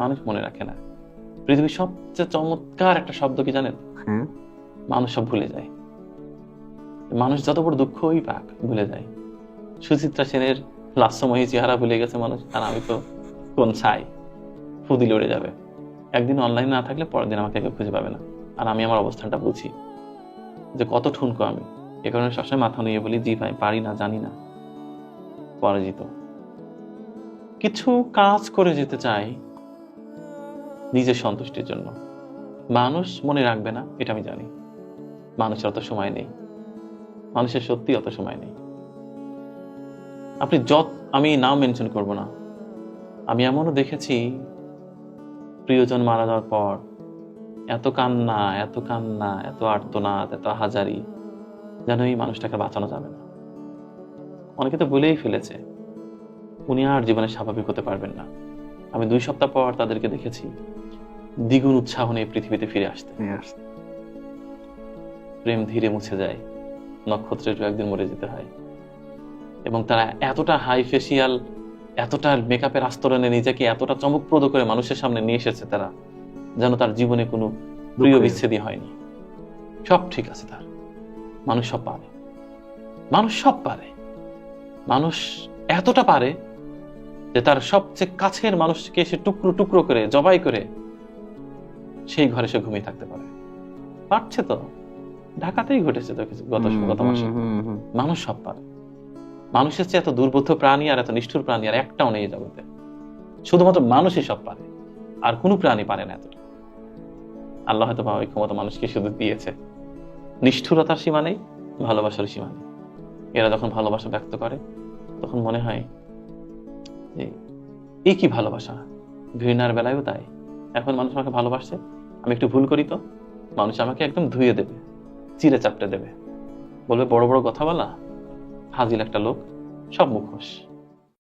মানুষ মনে রাখে না। পৃথিবীর সবচেয়ে চমৎকার একটা শব্দ কি জানেন? মানুষ সব ভুলে যায়। মানুষ যত বড় দুঃখই পাক ভুলে যায়। সুচিত্রা সেনের লাস্যময়ী চেহারা ভুলে গেছে মানুষ, আর আমি তো কোন ছাই, ফুদি লড়ে যাবে। একদিন অনলাইন না থাকলে পরের দিন আমাকে কেউ খুঁজে পাবে না। আর আমি আমার অবস্থানটা বুঝি যে কত ঠুনকো আমি। এ কারণে সবসময় মাথা নিয়ে বলি, জি ভাই পারি না, জানি না, পরাজিত। কিছু কাজ করে যেতে চাই নিজের সন্তুষ্টির জন্য। মানুষ মনে রাখবে না এটা আমি জানি। মানুষের অত সময় নেই, মানুষের সত্যি অত সময় নেই। আপনি আমি নাম মেনশন করব না, আমি এমনও দেখেছি প্রিয়জন মারা যাওয়ার পর এত কান্না, এত কান্না, এত আর্তনাদ, এত হাজারি, যেন এই মানুষটাকে বাঁচানো যাবে না। অনেকে তো বলেই ফেলেছে উনি আর জীবনে স্বাভাবিক হতে পারবেন না। আমি 2 সপ্তাহ পর তাদেরকে দেখেছি দ্বিগুণ উৎসাহ নিয়ে পৃথিবীতে ফিরে আসতে। প্রেম ধীরে মুছে যায়, নক্ষত্রেরও একদিন মরে যেতে হয়। এবং তারা এতটা হাই ফেসিয়াল, এতটা মেকআপের আস্তরণে নিজেকে এতটা চমকপ্রদ করে মানুষের সামনে নিয়ে এসেছে তারা, যেন তার জীবনে কোনো প্রিয় বিচ্ছেদই হয়নি। সব ঠিক আছে তার। মানুষ সব পারে, মানুষ সব পারে। মানুষ এতটা পারে যে তার সবচেয়ে কাছের মানুষকে সে টুকরো টুকরো করে জবাই করে সেই ঘরে সে ঘুমিয়ে থাকতে পারে। পারছে তো, ঢাকাতেই ঘটেছে তো কিছু গত মাসে। মানুষ সব পারে। মানুষের চেয়ে এত দুর্বোধ্য প্রাণী আর এত নিষ্ঠুর প্রাণী আর একটাও নেই জগতে। শুধুমাত্র মানুষই সব পারে, আর কোনো প্রাণী পারে না এতটা। আল্লাহ হয়তো ওই ক্ষমতা মানুষকে শুধু দিয়েছে। নিষ্ঠুরতার সীমা নেই, ভালোবাসার সীমা নেই। এরা যখন ভালোবাসা ব্যক্ত করে তখন মনে হয় যে এই কি ভালোবাসা। ঘৃণার বেলায়ও তাই। এখন মানুষ আমাকে ভালোবাসছে, আমি একটু ভুল করি তো মানুষ আমাকে একদম ধুয়ে দেবে, চিড়ে চাপটে দেবে, বলবে বড় বড় কথা বলা, ফাজিল একটা লোক, সব মুখোশ।